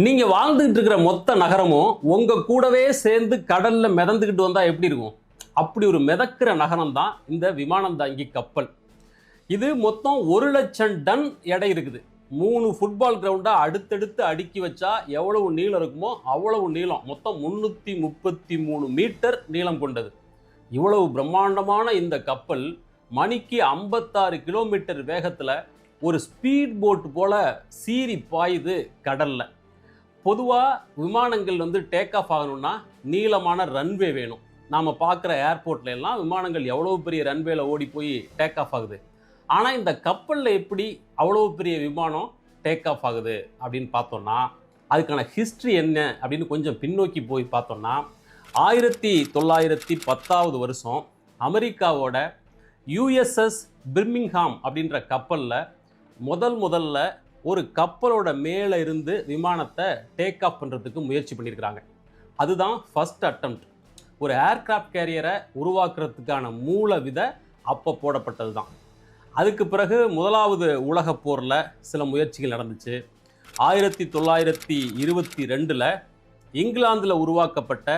நீங்க வாழ்ந்துகிட்டு இருக்கிற மொத்த நகரமும் உங்க கூடவே சேர்ந்து கடல்ல மிதந்துகிட்டு வந்தா எப்படி இருக்கும்? அப்படி ஒரு மிதக்கிற நகரம் தான் இந்த விமானம் தாங்கி கப்பல். இது மொத்தம் 1,00,000 டன் எடை இருக்குது. 3 ஃபுட்பால் கிரவுண்டா அடுத்தடுத்து அடுக்கி வச்சா எவ்வளவு நீளம் இருக்குமோ அவ்வளவு நீளம். மொத்தம் 333 மீட்டர் நீளம் கொண்டது. இவ்வளவு பிரம்மாண்டமான இந்த கப்பல் மணிக்கு 56 கிலோமீட்டர் வேகத்துல ஒரு ஸ்பீட் போட் போல சீறி பாயுது கடல்ல. பொதுவாக விமானங்கள் டேக் ஆஃப் ஆகணும்னா நீளமான ரன்வே வேணும். நாம் பார்க்குற ஏர்போர்ட்ல எல்லாம் விமானங்கள் எவ்வளோ பெரிய ரன்வேல ஓடி போய் டேக் ஆஃப் ஆகுது. ஆனால் இந்த கப்பலில் எப்படி அவ்வளோ பெரிய விமானம் டேக் ஆஃப் ஆகுது அப்படின்னு பார்த்தோம்னா, அதுக்கான ஹிஸ்ட்ரி என்ன அப்படின்னு கொஞ்சம் பின்னோக்கி போய் பார்த்தோம்னா, 1910 வருஷம் அமெரிக்காவோட USS பிர்மிங்ஹாம் அப்படின்ற கப்பலில் முதல்ல ஒரு கப்பலோட மேலே இருந்து விமானத்தை டேக் ஆஃப் பண்ணுறதுக்கு முயற்சி பண்ணியிருக்கிறாங்க. அதுதான் ஃபர்ஸ்ட் அட்டெம்ப்ட். ஒரு ஏர்கிராஃப்ட் கேரியரை உருவாக்குறதுக்கான மூல விதை அப்போ போடப்பட்டது தான். அதுக்கு பிறகு முதலாவது உலகப் போரில் சில முயற்சிகள் நடந்துச்சு. 1922 இங்கிலாந்தில் உருவாக்கப்பட்ட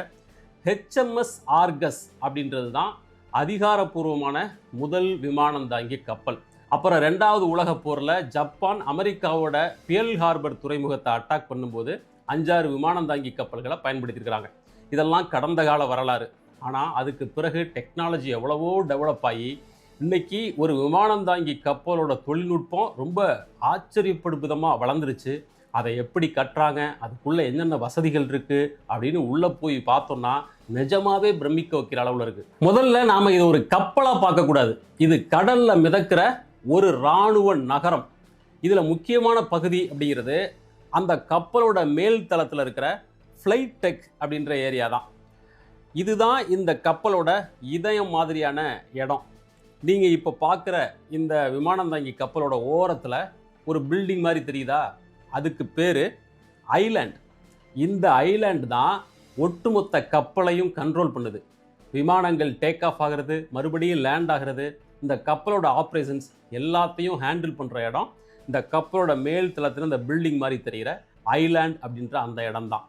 HMS ஆர்கஸ் அப்படின்றது தான் அதிகாரப்பூர்வமான முதல் விமானம் தாங்கிய கப்பல். அப்புறம் 2வது உலகப் போரில் ஜப்பான் அமெரிக்காவோட பியர்ல் ஹார்பர் துறைமுகத்தை அட்டாக் பண்ணும்போது 5-6 விமானம் தாங்கி கப்பல்களை பயன்படுத்தியிருக்கிறாங்க. இதெல்லாம் கடந்த கால வரலாறு. ஆனால் அதுக்கு பிறகு டெக்னாலஜி எவ்வளவோ டெவலப் ஆகி இன்னைக்கு ஒரு விமானம் தாங்கி கப்பலோட தொழில்நுட்பம் ரொம்ப ஆச்சரியப்படும் விதமாக வளர்ந்துருச்சு. அதை எப்படி கட்டுறாங்க, அதுக்குள்ளே என்னென்ன வசதிகள் இருக்குது அப்படின்னு உள்ளே போய் பார்த்தோம்னா நிஜமாவே பிரமிக்க வைக்கிற அளவில் இருக்குது. முதல்ல நாம் இதை ஒரு கப்பலாக பார்க்கக்கூடாது. இது கடலில் மிதக்கிற ஒரு இராணுவ நகரம். இதில் முக்கியமான பகுதி அப்படிங்கிறது அந்த கப்பலோட மேல் தளத்தில் இருக்கிற ஃப்ளைட் டெக் அப்படின்ற ஏரியா தான். இதுதான் இந்த கப்பலோட இதயம் மாதிரியான இடம். நீங்கள் இப்போ பார்க்குற இந்த விமானம் தாங்கி கப்பலோட ஓரத்தில் ஒரு பில்டிங் மாதிரி தெரியுதா? அதுக்கு பேர் ஐலேண்ட். இந்த ஐலேண்ட் தான் ஒட்டுமொத்த கப்பலையும் கண்ட்ரோல் பண்ணுது. விமானங்கள் டேக் ஆஃப் ஆகிறது, மறுபடியும் லேண்ட் ஆகிறது, இந்த கப்பலோட ஆப்ரேஷன்ஸ் எல்லாத்தையும் ஹேண்டில் பண்ணுற இடம் இந்த கப்பலோட மேல் தளத்தில் இந்த பில்டிங் மாதிரி தெரிகிற ஐலேண்ட் அப்படின்ற அந்த இடம் தான்.